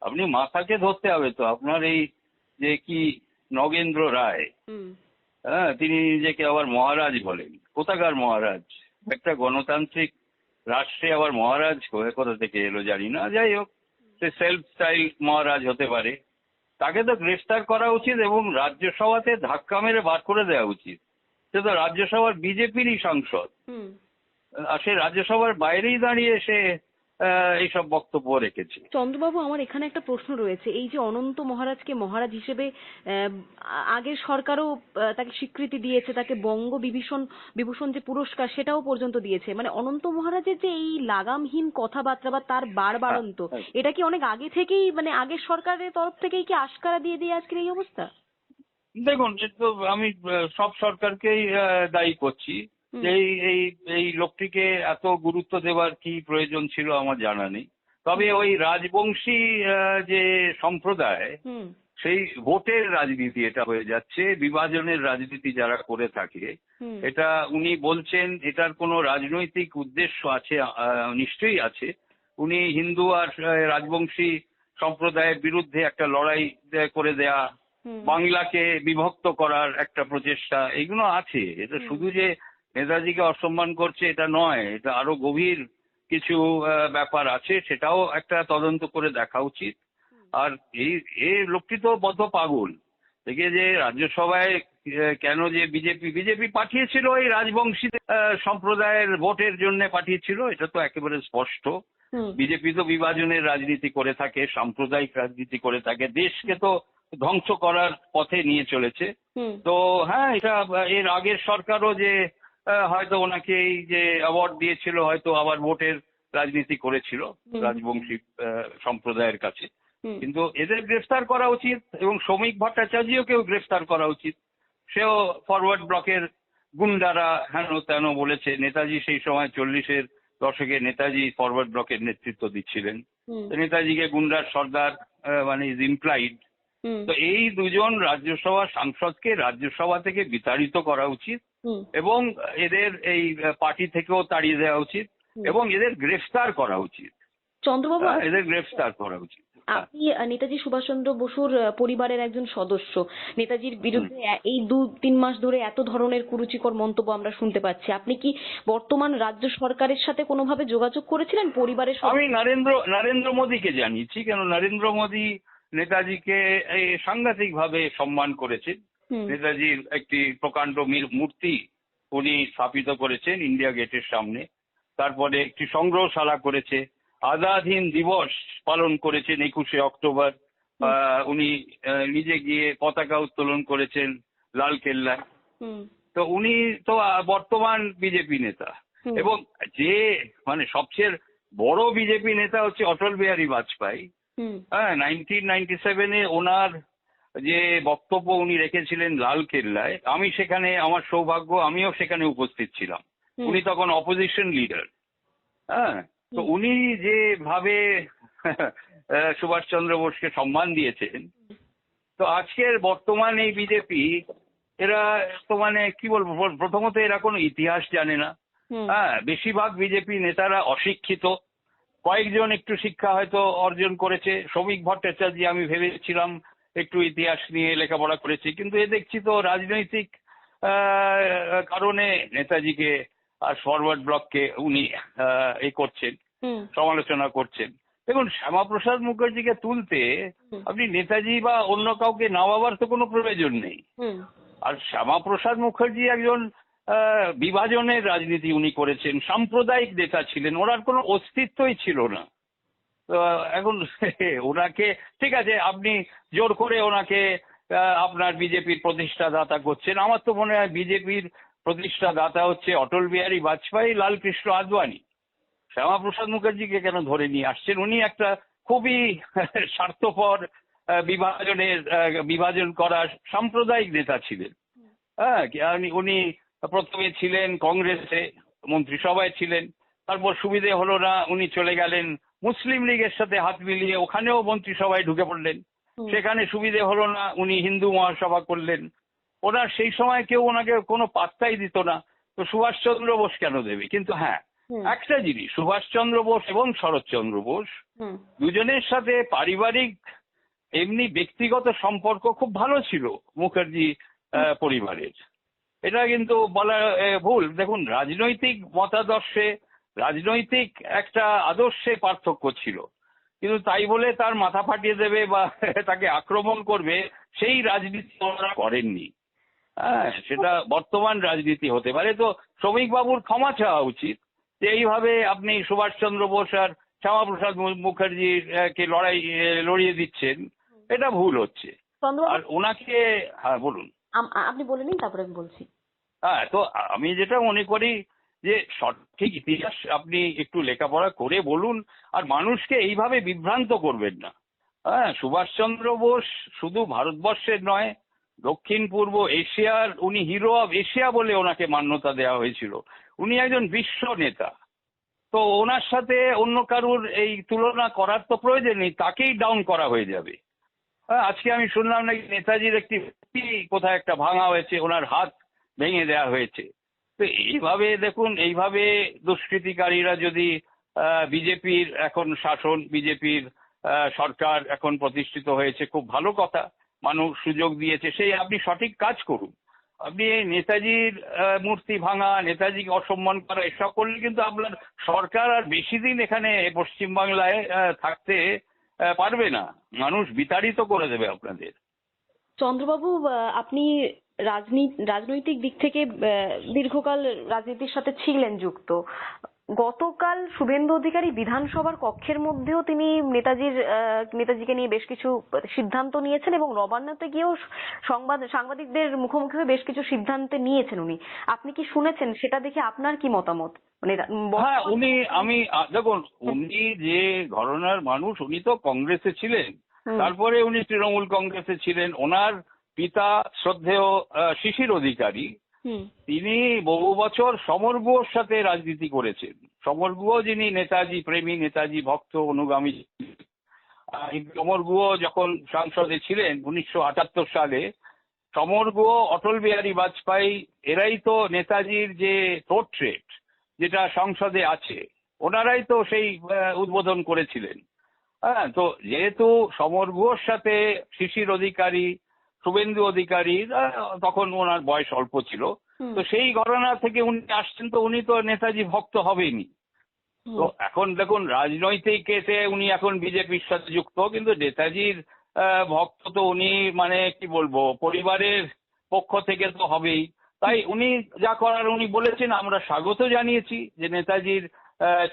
আপনি মাথাকে ধরতে হবে তো। আপনার এই যে কি নগেন্দ্র রায়, হুম হ্যাঁ, তিনি নিজেকে আবার মহারাজ বলেন। কোথাকার মহারাজ? একটা গণতান্ত্রিক রাষ্ট্রে আবার মহারাজ হয়ে কোথা থেকে এলো জানি না। যাই হোক, সে সেলফ স্টাইল মহারাজ হতে পারে। তাকে তো গ্রেফতার করা উচিত এবং রাজ্যসভাতে ধাক্কা মেরে বার করে দেওয়া উচিত। সে তো রাজ্যসভার বিজেপিরই সাংসদ, হুম আর সে রাজ্যসভার বাইরেই দাঁড়িয়ে সে এইসব বক্তব্য রেখেছে। চন্দ্রবাবু, আমার এখানে একটা প্রশ্ন রয়েছে। এই যে অনন্ত মহারাজকে মহারাজ হিসেবে আগের সরকারও তাকে স্বীকৃতি দিয়েছে, তাকে বিভূষণ যে পুরস্কার সেটাও পর্যন্ত দিয়েছে, মানে অনন্ত মহারাজের যে এই লাগামহীন কথাবার্তা বা তার বাড়বাড়ন্ত, এটা কি অনেক আগে থেকেই, মানে আগের সরকারের তরফ থেকেই কি আশকারা দিয়ে দিয়ে আজকের এই অবস্থা? দেখুন, এ তো আমি সব সরকারকেই দায়ী করছি যে এই এই লোকটিকে এত গুরুত্ব দেওয়ার কি প্রয়োজন ছিল আমার জানা নেই। তবে ওই রাজবংশী যে সম্প্রদায়, হুম সেই ভোটের রাজনীতি এটা হয়ে যাচ্ছে, বিভাজনের রাজনীতি যারা করে থাকে, হুম এটা উনি বলছেন এটার কোনো রাজনৈতিক উদ্দেশ্য আছে, নিশ্চয়ই আছে। উনি হিন্দু আর রাজবংশী সম্প্রদায়ের বিরুদ্ধে একটা লড়াই করে দেয়া, বাংলাকে বিভক্ত করার একটা প্রচেষ্টা, এগুলো আছে। এটা শুধু যে নেতাজিকে অসম্মান করছে এটা নয়, এটা আরো গভীর কিছু ব্যাপার আছে, সেটাও একটা তদন্ত করে দেখা উচিত। আর এই লোকটি তো বদ্ধ পাগল থেকে যে রাজ্যসভায় কেন যে বিজেপি পাঠিয়েছিল এই রাজবংশী সম্প্রদায়ের ভোটের জন্য পাঠিয়েছিল, এটা তো একেবারে স্পষ্ট। বিজেপি তো বিভাজনের রাজনীতি করে থাকে, সাম্প্রদায়িক রাজনীতি করে থাকে, দেশকে তো ধ্বংস করার পথে নিয়ে চলেছে। তো হ্যাঁ, এটা এর আগের সরকারও যে হয়তো ওনাকে এই যে অ্যাওয়ার্ড দিয়েছিল, হয়তো আবার ভোটের রাজনীতি করেছিল রাজবংশী সম্প্রদায়ের কাছে। কিন্তু এদের গ্রেফতার করা উচিত এবং শ্রমিক ভট্টাচার্যকেও গ্রেফতার করা উচিত। সেও ফরওয়ার্ড ব্লকের গুন্ডারা হেন তেন বলেছে। নেতাজি সেই সময় 40-এর দশকে নেতাজি ফরওয়ার্ড ব্লকের নেতৃত্ব দিচ্ছিলেন। নেতাজিকে গুন্ডার সর্দার মানে ইজ ইমপ্লাইড। তো এই দুজন রাজ্যসভা সাংসদকে রাজ্যসভা থেকে বিতাড়িত করা উচিত এবং এদের এই পার্টি থেকেও তাড়িয়ে দেওয়া উচিত এবং এদের গ্রেফতার করা উচিত। চন্দ্রবাবু, এদের গ্রেফতার করা উচিত। আপনি নেতাজি সুভাষচন্দ্র বসুর পরিবারের একজন সদস্য। নেতাজির বিরুদ্ধে এই 2-3 মাস ধরে এত ধরনের কুরুচিকর মন্তব্য আমরা শুনতে পাচ্ছি। আপনি কি বর্তমান রাজ্য সরকারের সাথে কোনোভাবে যোগাযোগ করেছিলেন পরিবারের সাথে? আমি নরেন্দ্র মোদীকে জানিয়েছি, কেন নরেন্দ্র মোদী নেতাজিকে সাংঘাতিক ভাবে সম্মান করেছেন। নেতাজির একটি প্রকাণ্ড মূর্তি উনি স্থাপিত করেছেন ইন্ডিয়া গেটের সামনে। তারপরে একটি সংগ্রহশালা করেছে, আজাদ হিন্দ দিবস পালন করেছেন 21শে অক্টোবর। উনি নিজে গিয়ে পতাকা উত্তোলন করেছেন লাল কেল্লায়। তো উনি তো বর্তমান বিজেপি নেতা, এবং যে মানে সবচেয়ে বড় বিজেপি নেতা হচ্ছে অটল বিহারী বাজপেয়ী। হ্যাঁ, 1997-এ ওনার যে বক্তব্য উনি রেখেছিলেন লাল কেল্লায়, আমি সেখানে, আমার সৌভাগ্য, আমিও সেখানে উপস্থিত ছিলাম। উনি তখন অপোজিশন লিডার। হ্যাঁ, তো উনি যেভাবে সুভাষচন্দ্র বোসকে সম্মান দিয়েছেন, তো আজকের বর্তমান এই বিজেপি, এরা তো মানে কি বলবো, প্রথমত এরা কোনো ইতিহাস জানে না। হ্যাঁ, বেশিরভাগ বিজেপি নেতারা অশিক্ষিত, কয়েকজন একটু শিক্ষা হয়তো অর্জন করেছে। শ্রমিক ভট্টাচার্য, আমি ভেবেছিলাম একটু ইতিহাস নিয়ে লেখাপড়া করেছে, কিন্তু এ দেখছি তো রাজনৈতিক কারণে নেতাজিকে আর ফরওয়ার্ড ব্লককে উনি এ করছেন, সমালোচনা করছেন। দেখুন, শ্যামাপ্রসাদ মুখার্জিকে তুলতে আপনি নেতাজি বা অন্য কাউকে নামাবার তো কোনো প্রয়োজন নেই। আর শ্যামাপ্রসাদ মুখার্জি একজন বিভাজনের রাজনীতি উনি করেছেন, সাম্প্রদায়িক নেতা ছিলেন, ওনার কোনো অস্তিত্বই ছিল না। তো এখন ওনাকে, ঠিক আছে, আপনি জোর করে ওনাকে আপনার বিজেপির প্রতিষ্ঠাদাতা করছেন। আমার তো মনে হয় বিজেপির প্রতিষ্ঠাদাতা হচ্ছে অটল বিহারী বাজপেয়ী, লালকৃষ্ণ আদবানি। শ্যামাপ্রসাদ মুখার্জিকে কেন ধরে নিয়ে আসছেন? উনি একটা খুবই স্বার্থপর, বিভাজন করা সাম্প্রদায়িক নেতা ছিলেন। হ্যাঁ, উনি প্রথমে ছিলেন কংগ্রেসে, মন্ত্রিসভায় ছিলেন, তারপর সুবিধে হলো না, উনি চলে গেলেন মুসলিম লীগের সাথে হাত মিলিয়ে, ওখানেও মন্ত্রিসভায় ঢুকে পড়লেন। সেখানে সুবিধে হলো না, উনি হিন্দু মহাসভা করলেন। ওনার সেই সময় কেউ ওনাকে কোনো পাত্তাই দিত না, তো সুভাষচন্দ্র বোস কেন দেবে? কিন্তু হ্যাঁ, একটা জিনিস, সুভাষচন্দ্র বোস এবং শরৎচন্দ্র বোস দুজনের সাথে পারিবারিক এমনি ব্যক্তিগত সম্পর্ক খুব ভালো ছিল মুখার্জি পরিবারের। এটা কিন্তু বলা ভুল। দেখুন, রাজনৈতিক মতাদর্শে, রাজনৈতিক একটা আদর্শে পার্থক্য ছিল, কিন্তু তাই বলে তার মাথা ফাটিয়ে দেবে বা তাকে আক্রমণ করবে, সেই রাজনীতি ওনারা করেননি। হ্যাঁ, সেটা বর্তমান রাজনীতি হতে পারে। তো শ্রমিক বাবুর ক্ষমা চাওয়া উচিত যে এইভাবে আপনি সুভাষচন্দ্র বোস আর শ্যামাপ্রসাদ মুখার্জিকে লড়িয়ে দিচ্ছেন, এটা ভুল হচ্ছে। আর ওনাকে, হ্যাঁ বলুন। আপনি বলে নিন, তারপরে আমি বলছি। হ্যাঁ, তো আমি যেটা মনে করি যে সঠিক ইতিহাস আপনি একটু লেখাপড়া করে বলুন, আর মানুষকে এইভাবে বিভ্রান্ত করবেন না। হ্যাঁ, সুভাষচন্দ্র বোস শুধু ভারতবর্ষের নয়, দক্ষিণ পূর্ব এশিয়ার, উনি হিরো অফ এশিয়া বলে ওনাকে মান্যতা দেওয়া হয়েছিল। উনি একজন বিশ্ব নেতা। তো ওনার সাথে অন্য কারুর এই তুলনা করার তো প্রয়োজন নেই, তাকেই ডাউন করা হয়ে যাবে। আজকে আমি শুনলাম নাকি নেতাজির একটি কোথায় একটা ভাঙা হয়েছে, ওনার হাত ভেঙে দেওয়া হয়েছে। তো এইভাবে দেখুন, এইভাবে দুষ্কৃতিকারীরা যদি, বিজেপির এখন শাসন, বিজেপির সরকার এখন প্রতিষ্ঠিত হয়েছে, খুব ভালো কথা, মানুষ সুযোগ দিয়েছে, সেই আপনি সঠিক কাজ করুন। আপনি এই নেতাজির মূর্তি ভাঙা, নেতাজিকে অসম্মান করা, এসব করলে কিন্তু আপনার সরকার আর বেশি দিন এখানে পশ্চিমবাংলায় থাকতে পারবে না। মানুষ বিতাড়িত করে দেবে আপনাদের। চন্দ্রবাবু, আপনি রাজনৈতিক দিক থেকে দীর্ঘকাল রাজনীতির সাথে ছিলেন যুক্ত। গতকাল শুভেন্দু অধিকারী বিধানসভার কক্ষের মধ্যেও তিনি নেতাজিকে নিয়ে বেশ কিছু সিদ্ধান্ত নিয়েছেন, এবং নবান্নতে গিয়েও সাংবাদিকদের মুখোমুখি হয়ে বেশ কিছু সিদ্ধান্ত নিয়েছেন উনি। আপনি কি শুনেছেন? সেটা দেখে আপনার কি মতামত? হ্যাঁ, দেখুন, উনি যে ঘরানার মানুষ, উনি তো কংগ্রেসে ছিলেন, তারপরে উনি তৃণমূল কংগ্রেসে ছিলেন। ওনার পিতা শ্রদ্ধেয় শিশির অধিকারী, তিনি বহু বছর সমর গুহর সাথে রাজনীতি করেছেন। সমর গুহ যিনি নেতাজি প্রেমী, নেতাজি ভক্ত, অনুগামী। সমর গুহ যখন সংসদে ছিলেন 1978 সালে, সমর গুহ, অটল বিহারী বাজপেয়ী, এরাই তো নেতাজির যে পোর্ট্রেট যেটা সংসদে আছে, ওনারাই তো সেই উদ্বোধন করেছিলেন। হ্যাঁ, তো যেহেতু সমর গুহর সাথে শিশির অধিকারী, শুভেন্দু অধিকারী, তখন ওনার বয়স অল্প ছিল, তো সেই ঘরানা থেকে উনি আসছেন, তো উনি তো নেতাজি ভক্ত হবেনি। তো এখন দেখুন, রাজনৈতিক এতে উনি এখন বিজেপির সাথে যুক্ত, কিন্তু নেতাজির ভক্ত তো উনি, মানে কি বলবো, পরিবারের পক্ষ থেকে তো হবেই। তাই উনি যা করার উনি বলেছেন, আমরা স্বাগত জানিয়েছি যে নেতাজির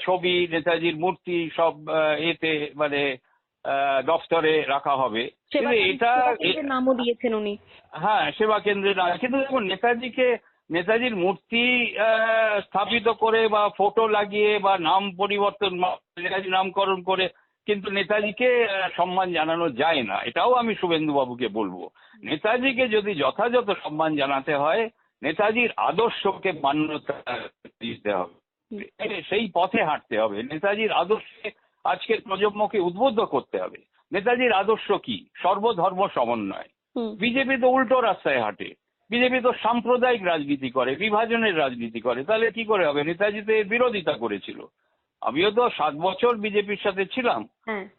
ছবি, নেতাজির মূর্তি সব এতে মানে দফতরে রাখা হবে। কিন্তু এটা সেবা নামও দিয়েছেন উনি। হ্যাঁ, সেবা কেন্দ্রে না, কিন্তু দেখুন নেতাজির মূর্তি স্থাপিত করে বা ফটো লাগিয়ে বা নাম পরিবর্তন, নেতাজির নামকরণ করে কিন্তু নেতাজিকে সম্মান জানানো যায় না। এটাও আমি শুভেন্দু বাবুকে বলবো, নেতাজিকে যদি যথাযথ সম্মান জানাতে হয়, নেতাজির আদর্শকে মান্যতা দিতে হবে, সেই পথে হাঁটতে হবে। নেতাজির আদর্শে আজকের প্রজন্মকে উদ্বুদ্ধ করতে হবে। নেতাজির আদর্শ কি? সর্বধর্ম সমন্বয়। বিজেপি তো উল্টো রাস্তায় হাঁটে, বিজেপি তো সাম্প্রদায়িক রাজনীতি করে, বিভাজনের রাজনীতি করে। তাহলে কি করে হবে? নেতাজি তো এর বিরোধিতা করেছিল। আমিও তো 7 বছর বিজেপির সাথে ছিলাম।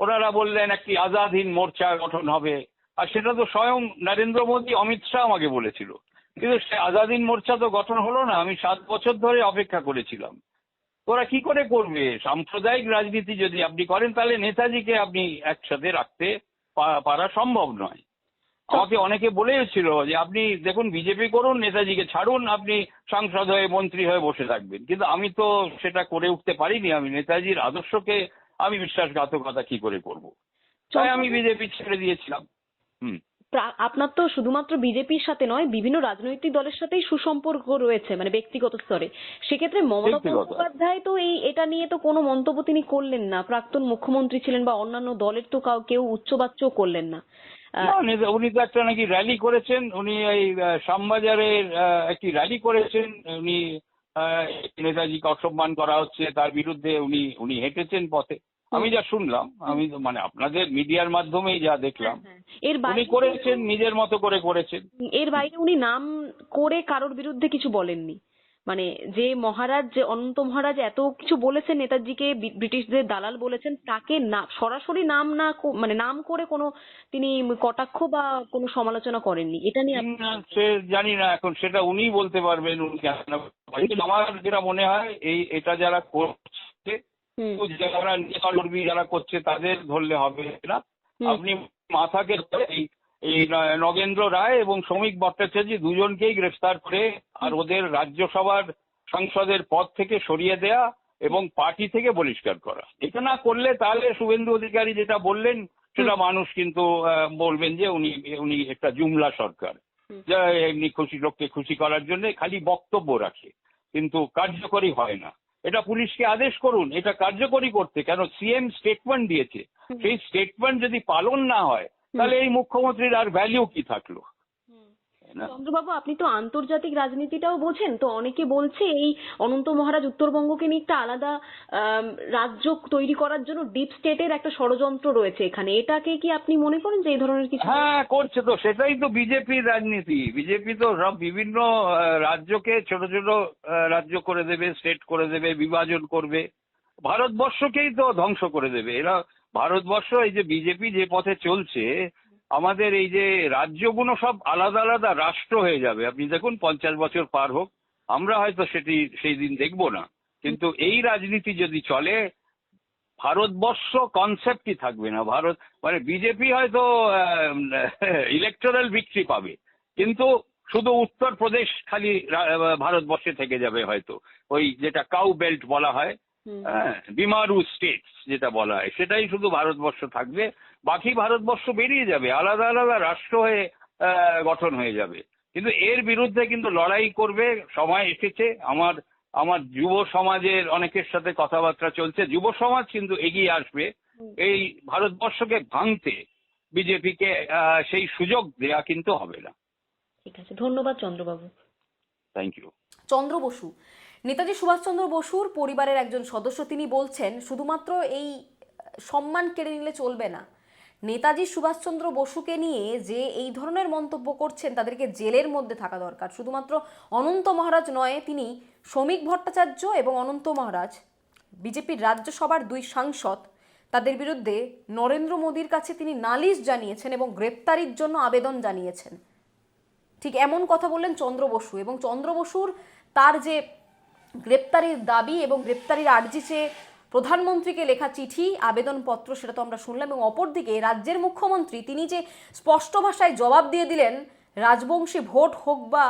ওনারা বললেন একটি আজাদ হিন্দ মোর্চা গঠন হবে, আর সেটা তো স্বয়ং নরেন্দ্র মোদী, অমিত শাহ আমাকে বলেছিল। কিন্তু সে আজাদ হিন্দ মোর্চা তো গঠন হলো না। আমি 7 বছর ধরে অপেক্ষা করেছিলাম। ওরা কি করে করবে? সাম্প্রদায়িক রাজনীতি যদি আপনি করেন, তাহলে নেতাজিকে আপনি একসাথে রাখতে পারা সম্ভব নয়। আমাকে অনেকে বলেছিল যে আপনি দেখুন বিজেপি করুন, নেতাজিকে ছাড়ুন, আপনি সাংসদ হয়ে মন্ত্রী হয়ে বসে থাকবেন। কিন্তু আমি তো সেটা করে উঠতে পারিনি। আমি নেতাজির আদর্শকে আমি বিশ্বাসঘাতকতা কি করে করব? তাই আমি বিজেপি ছেড়ে দিয়েছিলাম। আপনার তো শুধুমাত্র বিজেপির সাথে নয়, বিভিন্ন রাজনৈতিক দলের সাথেই সুসম্পর্ক রয়েছে, মানে ব্যক্তিগত স্তরে। সেক্ষেত্রে মমতা বন্দ্যোপাধ্যায় তো এটা নিয়ে তো কোনো মন্তব্য তিনি করলেন না। প্রাক্তন মুখ্যমন্ত্রী ছিলেন, বা অন্যান্য দলের তো কেউ উচ্চবাচ্য করলেন না। উনি তো একটা নাকি র্যালি করেছেন, উনি এই শ্যামবাজারের একটি র্যালি করেছেন। উনি নেতাজিকে অসম্মান করা হচ্ছে তার বিরুদ্ধে উনি হেঁটেছেন পথে। আমি যা শুনলাম, আমি তো মানে আপনাদের মিডিয়ার মাধ্যমেই যা দেখলাম, উনি করেছেন, নিজের মতো করে করেছেন। এর বাইরে উনি নাম করে কারোর বিরুদ্ধে কিছু বলেননি। মানে যে মহারাজ, যে অনন্ত মহারাজ এত কিছু বলেছেন, নেতাজিকে ব্রিটিশদের দালাল বলেছেন, তাকে না সরাসরি নাম না মানে নাম করে কোনো তিনি কটাক্ষ বা কোনো সমালোচনা করেননি। এটা নিয়ে সে জানি না, এখন সেটা উনিই বলতে পারবেন উনি কেন। আমার যেটা মনে হয় এটা যারা করছে, যারা নেতাকর্মী যারা করছে তাদের ধরলে হবে না। আপনি মাথাকে ধরে এই নগেন্দ্র রায় এবং শ্রমিক ভট্টাচার্য দুজনকেই গ্রেফতার করে আর ওদের রাজ্যসভার সাংসদের পদ থেকে সরিয়ে দেয়া এবং পার্টি থেকে বহিষ্কার করা। এটা না করলে তাহলে শুভেন্দু অধিকারী যেটা বললেন সেটা মানুষ কিন্তু বলবেন যে উনি একটা জুমলা সরকার, যা এমনি লোককে খুশি করার জন্য খালি বক্তব্য রাখে কিন্তু কার্যকরী হয় না। এটা পুলিশকে আদেশ করুন এটা কার্যকরী করতে। কেন সিএম স্টেটমেন্ট দিয়েছে, সেই স্টেটমেন্ট যদি পালন না হয় তাহলে এই মুখ্যমন্ত্রীর আর ভ্যালিউ কি থাকলো? চন্দ্রবাবু, আপনি তো আন্তর্জাতিক রাজনীতিটাও বোঝেন, তো অনেকে বলছে এই অনন্ত মহারাজ উত্তরবঙ্গকে নিয়ে একটা আলাদা রাজ্য তৈরি করার জন্য ডিপ স্টেটের একটা ষড়যন্ত্র রয়েছে এখানে। এটাকে কি আপনি মনে করেন যে এই ধরনের কিছু? হ্যাঁ, করছে তো, সেটাই তো বিজেপির রাজনীতি। বিজেপি তো সব বিভিন্ন রাজ্যকে ছোট ছোট রাজ্য করে দেবে, স্টেট করে দেবে, বিভাজন করবে, ভারতবর্ষকেই তো ধ্বংস করে দেবে এরা। ভারতবর্ষ, এই যে বিজেপি যে পথে চলছে, আমাদের এই যে রাজ্যগুলো সব আলাদা আলাদা রাষ্ট্র হয়ে যাবে। আপনি দেখুন 50 বছর পার হোক, আমরা হয়তো সেই দিন দেখবো না, কিন্তু এই রাজনীতি যদি চলে ভারতবর্ষ কনসেপ্টই থাকবে না। ভারত মানে বিজেপি হয়তো ইলেকটোরাল ভিক্টরি পাবে, কিন্তু শুধু উত্তরপ্রদেশ খালি ভারতবর্ষে থেকে যাবে হয়তো। ওই যেটা কাউ বেল্ট বলা হয়, বিমারু স্টেটস যেটা বলা হয়, সেটাই শুধু ভারতবর্ষ থাকবে। বাকি ভারতবর্ষ বেরিয়ে যাবে, আলাদা আলাদা রাষ্ট্র হয়ে গঠন হয়ে যাবে। কিন্তু এর বিরুদ্ধে কিন্তু লড়াই করবে সময় এসেছে। আমার যুব সমাজের অনেকের সাথে কথাবার্তা চলছে, যুব সমাজ কিন্তু এগিয়ে আসবে এই ভারতবর্ষকে ভাঙতে। বিজেপিকে সেই সুযোগ দেয়া কিন্তু হবে না। ঠিক আছে, ধন্যবাদ চন্দ্রবাবু। Thank you. চন্দ্র বসু, নেতাজি সুভাষচন্দ্র বসুর পরিবারের একজন সদস্য, তিনি বলছেন শুধুমাত্র এই সম্মান কেড়ে নিলে চলবে না। নেতাজি সুভাষচন্দ্র বসুকে নিয়ে যে এই ধরনের মন্তব্য করছেন তাদেরকে জেলের মধ্যে থাকা দরকার। শুধুমাত্র অনন্ত মহারাজ নয়, তিনি শ্রমিক ভট্টাচার্য এবং অনন্ত মহারাজ, বিজেপির রাজ্যসভার 2 সাংসদ, তাদের বিরুদ্ধে নরেন্দ্র মোদীর কাছে তিনি নালিশ জানিয়েছেন এবং গ্রেপ্তারির জন্য আবেদন জানিয়েছেন। ঠিক এমন কথা বললেন চন্দ্র বসু। এবং চন্দ্র বসুর তার যে গ্রেপ্তারির দাবি এবং গ্রেপ্তারির আর্জি চেয়ে প্রধানমন্ত্রীকে লেখা চিঠি, আবেদনপত্র, সেটা তো আমরা শুনলাম। এবং অপরদিকে রাজ্যের মুখ্যমন্ত্রী তিনি যে স্পষ্ট ভাষায় জবাব দিয়ে দিলেন, রাজবংশী ভোট হোক বা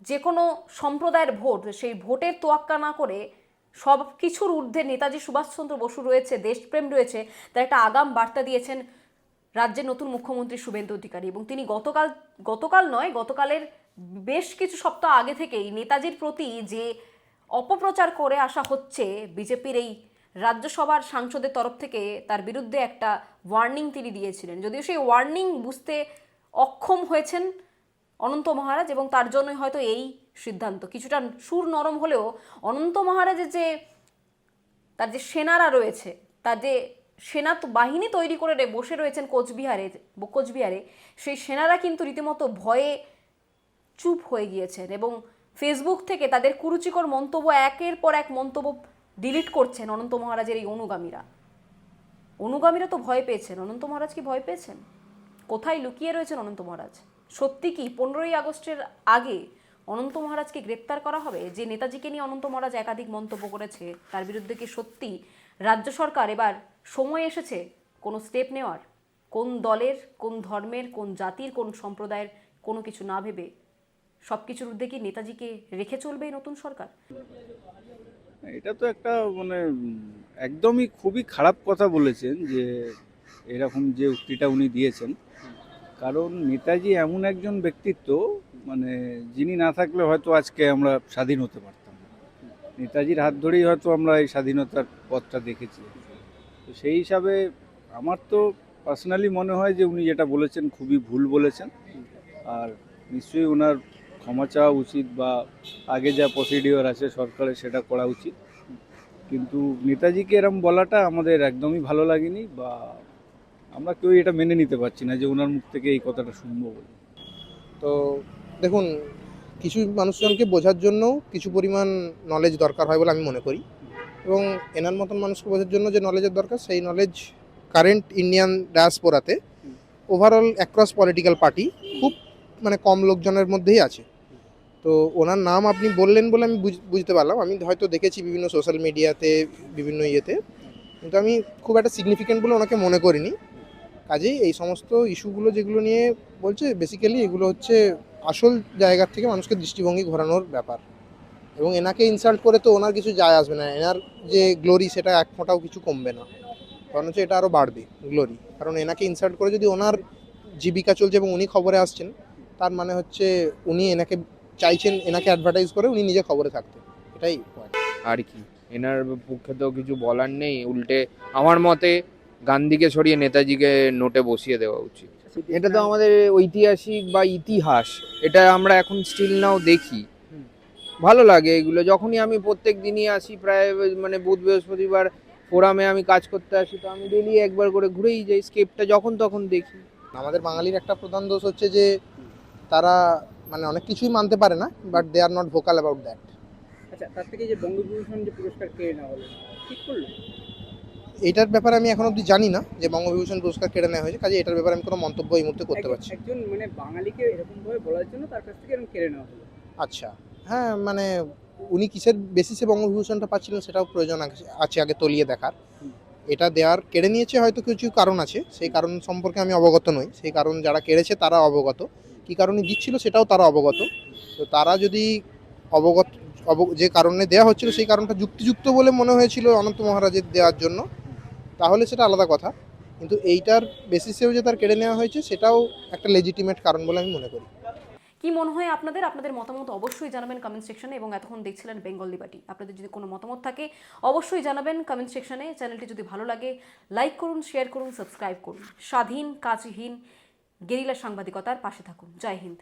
যে কোনো সম্প্রদায়ের ভোট, সেই ভোটের তোয়াক্কা না করে সব কিছুর ঊর্ধ্বে নেতাজি সুভাষচন্দ্র বসু রয়েছে, দেশপ্রেম রয়েছে, তার একটা আগাম বার্তা দিয়েছেন রাজ্যের নতুন মুখ্যমন্ত্রী শুভেন্দু অধিকারী। এবং তিনি গতকালের বেশ কিছু সপ্তাহ আগে থেকেই নেতাজির প্রতি যে অপপ্রচার করে আসা হচ্ছে বিজেপির এই রাজ্যসভার সাংসদের তরফ থেকে, তার বিরুদ্ধে একটা ওয়ার্নিং তিনি দিয়েছিলেন। যদিও সেই ওয়ার্নিং বুঝতে অক্ষম হয়েছেন অনন্ত মহারাজ, এবং তার জন্যই হয়তো এই সিদ্ধান্ত। কিছুটা সুর নরম হলেও অনন্ত মহারাজের যে তার যে সেনারা রয়েছে, তার যে সেনা বাহিনী তৈরি করে বসে রয়েছেন কোচবিহারে, সেই সেনারা কিন্তু রীতিমতো ভয়ে চুপ হয়ে গিয়েছেন এবং ফেসবুক থেকে তাদের কুরুচিকর মন্তব্য, একের পর এক মন্তব্য ডিলিট করছেন অনন্ত মহারাজের এই অনুগামীরা তো ভয় পেয়েছেন। অনন্ত মহারাজ কি ভয় পেয়েছেন? কোথায় লুকিয়ে রয়েছেন অনন্ত মহারাজ? সত্যি কি 15ই আগস্টের আগে অনন্ত মহারাজকে গ্রেপ্তার করা হবে? যে নেতাজিকে নিয়ে অনন্ত মহারাজ একাধিক মন্তব্য করেছে, তার বিরুদ্ধে কি সত্যি রাজ্য সরকার এবার সময় এসেছে কোনো স্টেপ নেওয়ার? কোন দলের, কোন ধর্মের, কোন জাতির, কোন সম্প্রদায়ের কোনো কিছু না ভেবে সব কিছুর ঊর্ধ্বে কি নেতাজিকে রেখে চলবে এই নতুন সরকার? এটা তো একটা মানে একদমই খুবই খারাপ কথা বলেছেন যে এরকম যে উক্তিটা উনি দিয়েছেন। কারণ নেতাজি এমন একজন ব্যক্তিত্ব, মানে যিনি না থাকলে হয়তো আজকে আমরা স্বাধীন হতে পারতাম না। নেতাজির হাত ধরেই হয়তো আমরা এই স্বাধীনতার পথটা দেখেছি। তো সেই হিসাবে আমার তো পার্সোনালি মনে হয় যে উনি যেটা বলেছেন খুবই ভুল বলেছেন, আর নিশ্চয়ই ওনার ক্ষমা চাওয়া উচিত বা আগে যা প্রসিডিওর আছে সরকারের সেটা করা উচিত। কিন্তু নেতাজিকে এরম বলাটা আমাদের একদমই ভালো লাগেনি, বা আমরা কেউ এটা মেনে নিতে পারছি না যে ওনার মুখ থেকে এই কথাটা শুনবো বলে। তো দেখুন, কিছু মানুষজনকে বোঝার জন্য কিছু পরিমাণ নলেজ দরকার হয় বলে আমি মনে করি, এবং এনার মতন মানুষকে বোঝার জন্য যে নলেজের দরকার, সেই নলেজ কারেন্ট ইন্ডিয়ান ডায়াসপোরাতে ওভারঅল অ্যাক্রস পলিটিক্যাল পার্টি খুব মানে কম লোকজনের মধ্যেই আছে। তো ওনার নাম আপনি বললেন বলে আমি বুঝতে পারলাম। আমি হয়তো দেখেছি বিভিন্ন সোশ্যাল মিডিয়াতে, বিভিন্ন ইয়েতে, কিন্তু আমি খুব একটা সিগনিফিকেন্ট বলে ওনাকে মনে করিনি। কাজেই এই সমস্ত ইস্যুগুলো যেগুলো নিয়ে বলছে, বেসিক্যালি এগুলো হচ্ছে আসল জায়গা থেকে মানুষকে দৃষ্টিভঙ্গি ঘোরানোর ব্যাপার, এবং এনাকে ইনসাল্ট করে তো ওনার কিছু যায় আসবে না। এনার যে গ্লোরি সেটা এক ফোঁটাও কিছু কমবে না, কারণ হচ্ছে এটা আরও বাড়বে গ্লোরি। কারণ এনাকে ইনসাল্ট করে যদি ওনার জীবিকা চলছে এবং উনি খবরে আসছেন, তার মানে হচ্ছে উনি এনাকে চাইছেন এনাকে অ্যাডভার্টাইজ করে উনি নিজে খবরে থাকতে। এটাই point। আর কি, এনার পক্ষে তো কিছু বলার নেই। উল্টে আমার মতে গান্ধীকে সরিয়ে নেতাজিকে নোটে বসিয়ে দেওয়া উচিত। এটা তো আমাদের ঐতিহাসিক বা ইতিহাস, এটা আমরা এখন স্টিল নাও দেখি, ভালো লাগে এগুলো। যখনই আমি প্রত্যেক দিনই আসি, প্রায় মানে বুধ বৃহস্পতিবার ফোরামে আমি কাজ করতে আসি, তো আমি ডেলি একবার করে ঘুরেই যাই, স্কেপটা যখন তখন দেখি। আমাদের বাঙালির একটা প্রধান দোষ হচ্ছে যে তারা মানে অনেক কিছুই মানতে পারে না, but they are not vocal about that. আচ্ছা, তার থেকে যে বঙ্গবিভূষণ যে পুরস্কার কেড়ে নেওয়া হলো, ঠিক করলো? এটার ব্যাপারে আমি এখন অবধি জানি না যে বঙ্গবিভূষণ পুরস্কার কেড়ে নেওয়া হয়েছে, কাজে এটার ব্যাপারে আমি কোনো মন্তব্য এই মুহূর্তে করতে পারছি না। একজন মানে বাঙালিকে এরকম ভাবে বলার জন্য তার কাছ থেকে এরকম কেড়ে নেওয়া হলো। আচ্ছা, হ্যাঁ, মানে উনি কিসের বেসিসে বঙ্গবিভূষণটা পাচ্ছিলেন সেটাও প্রয়োজন আছে আগে তলিয়ে দেখার। এটা দেওয়ার কেড়ে নিয়েছে হয়তো কিছু কারণ আছে, সেই কারণ সম্পর্কে আমি অবগত নই। সেই কারণ যারা কেড়েছে তারা অবগত, কী কারণে দিচ্ছিল সেটাও তারা অবগত। তো তারা যদি যে কারণে দেওয়া হচ্ছিল সেই কারণটা যুক্তিযুক্ত বলে মনে হয়েছিল অনন্ত মহারাজের দেওয়ার জন্য, তাহলে সেটা আলাদা কথা। কিন্তু এইটার বেসিসেও যে তার কেড়ে নেওয়া হয়েছে সেটাও একটা লেজিটিমেট কারণ বলে আমি মনে করি। কি মনে হয় আপনাদের মতামত অবশ্যই জানাবেন কমেন্ট সেকশনে। এবং এতক্ষণ দেখছিলেন বেঙ্গল লিবার্টি। আপনাদের যদি কোনো মতামত থাকে অবশ্যই জানাবেন কমেন্ট সেকশনে। চ্যানেলটি যদি ভালো লাগে লাইক করুন, শেয়ার করুন, সাবস্ক্রাইব করুন। স্বাধীন, কাজহীন গেরিলা সাংবাদিকতার পাশে থাকুন। জয় হিন্দ।